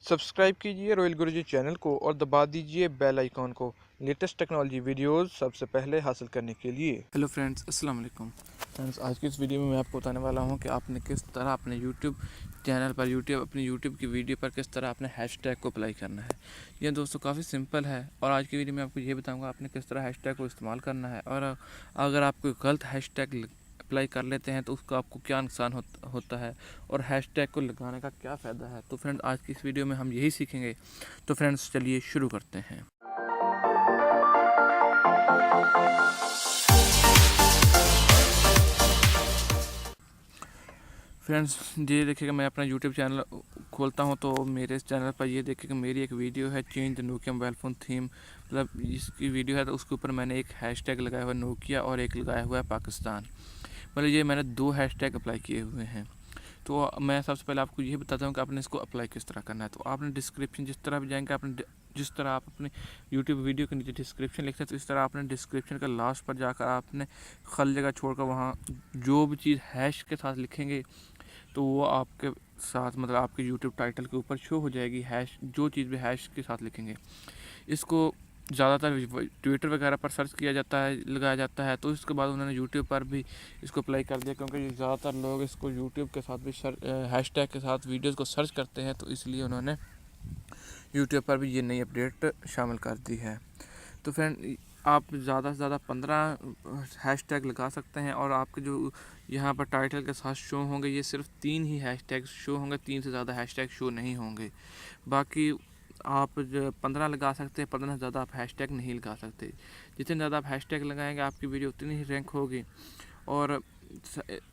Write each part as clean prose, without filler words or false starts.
Subscribe कीजिए royal गुरुजी channel को और दबा दीजिए बेल आइकॉन को लेटेस्ट टेक्नोलॉजी वीडियोस सबसे पहले हासिल करने के लिए। हेलो फ्रेंड्स, अस्सलाम वालेकुम फ्रेंड्स। आज की इस वीडियो में मैं आपको बताने वाला हूं कि आपने किस तरह अपने यूट्यूब चैनल पर अपनी यूट्यूब की वीडियो पर किस तरह अपने हैशटैग को अप्लाई करना है। ये दोस्तों काफ़ी सिंपल है और आज की वीडियो में आपको ये बताऊंगा आपने किस तरह हैशटैग को इस्तेमाल करना है, और अगर आप कोई गलत हैशटैग अप्लाई कर लेते हैं तो उसका आपको क्या नुकसान होता है और हैशटैग को लगाने का क्या फ़ायदा है। तो फ्रेंड्स आज की इस वीडियो में हम यही सीखेंगे। तो फ्रेंड्स चलिए शुरू करते हैं। फ्रेंड्स ये देखिएगा, मैं अपना यूट्यूब चैनल खोलता हूं तो मेरे इस चैनल पर ये देखिएगा मेरी एक वीडियो है change the Nokia mobile phone theme, मतलब इसकी वीडियो है। तो उसके ऊपर मैंने एक हैशटैग लगाया हुआ है नोकिया और एक लगाया हुआ है पाकिस्तान। मतलब ये मैंने 2 हैशटैग अप्लाई किए हुए हैं। तो मैं सबसे पहले आपको ये बताता हूँ कि आपने इसको अप्लाई किस तरह करना है। तो आपने डिस्क्रिप्शन जिस तरह भी जाएंगे, आपने जिस तरह आप अपने यूट्यूब वीडियो के नीचे डिस्क्रिप्शन लिखते हैं तो इस तरह आपने डिस्क्रिप्शन का लास्ट पर जाकर आपने खाली जगह छोड़कर वहाँ जो भी चीज़ हैश के साथ लिखेंगे तो वो आपके साथ, मतलब आपके यूट्यूब टाइटल के ऊपर शो हो जाएगी। हैश जो चीज़ भी हैश के साथ लिखेंगे, इसको ज़्यादातर ट्विटर वगैरह पर सर्च किया जाता है, लगाया जाता है। तो इसके बाद उन्होंने यूट्यूब पर भी इसको अप्लाई कर दिया, क्योंकि ज़्यादातर लोग इसको यूट्यूब के साथ भी हैशटैग के साथ वीडियोस को सर्च करते हैं, तो इसलिए उन्होंने यूट्यूब पर भी ये नई अपडेट शामिल कर दी है। तो फ्रेंड आप ज़्यादा से ज़्यादा 15 हैशटैग लगा सकते हैं, और आपके जो यहाँ पर टाइटल के साथ शो होंगे ये सिर्फ 3 ही हैशटैग शो होंगे, 3 से ज़्यादा हैशटैग शो नहीं होंगे। बाकी आप जो 15 लगा सकते हैं, 15 से ज़्यादा आप हैशटैग नहीं लगा सकते। जितने ज़्यादा आप हैशटैग लगाएंगे आपकी वीडियो उतनी ही रैंक होगी। और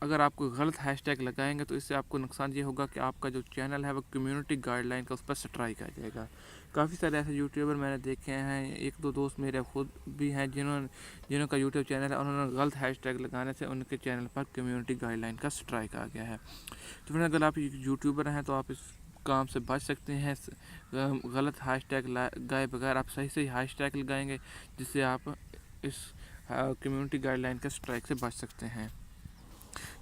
अगर आप कोई गलत हैशटैग लगाएंगे तो इससे आपको नुकसान ये होगा कि आपका जो चैनल है वो कम्युनिटी गाइडलाइन का उस पर स्ट्राइक आ जाएगा। काफ़ी सारे ऐसे यूट्यूबर मैंने देखे हैं, 1-2 दोस्त मेरे खुद भी हैं जिनका यूट्यूब चैनल है, उन्होंने गलत हैशटैग लगाने से उनके चैनल पर कम्युनिटी गाइडलाइन का स्ट्राइक आ गया है। तो फिर अगर आप यूट्यूबर हैं तो आप इस काम से बच सकते हैं। गलत हैशटैग लगाए बगैर आप सही सही हैशटैग लगाएंगे, जिससे आप इस कम्युनिटी गाइडलाइन के स्ट्राइक से बच सकते हैं।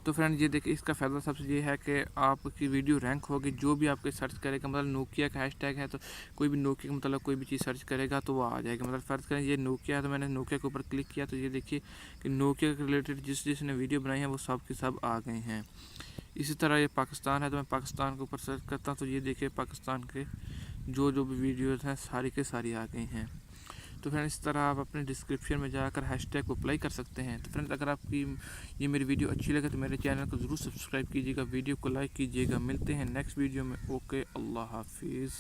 तो फ्रेंड ये देखिए, इसका फ़ायदा सबसे ये है कि आपकी वीडियो रैंक होगी। जो भी आपके सर्च करेगा, मतलब नोकिया का हैशटैग है तो कोई भी नोकिया का मतलब कोई भी चीज़ सर्च करेगा तो वो आ जाएगा। मतलब फ़र्ज़ करें ये नोकिया है तो मैंने नोकिया के ऊपर क्लिक किया तो ये देखिए कि नोकिया के रिलेटेड जिसने वीडियो बनाई है वो सब के सब आ गए हैं। इसी तरह ये पाकिस्तान है तो मैं पाकिस्तान के ऊपर सर्च करता हूँ तो ये देखिए पाकिस्तान के जो भी वीडियोज़ हैं सारी के सारी आ गई हैं। तो फ्रेंड इस तरह आप अपने डिस्क्रिप्शन में जाकर हैशटैग को अप्लाई कर सकते हैं। तो फ्रेंड्स अगर आपकी ये मेरी वीडियो अच्छी लगे तो मेरे चैनल को ज़रूर सब्सक्राइब कीजिएगा, वीडियो को लाइक कीजिएगा। मिलते हैं नेक्स्ट वीडियो में। ओके, अल्लाह हाफिज़।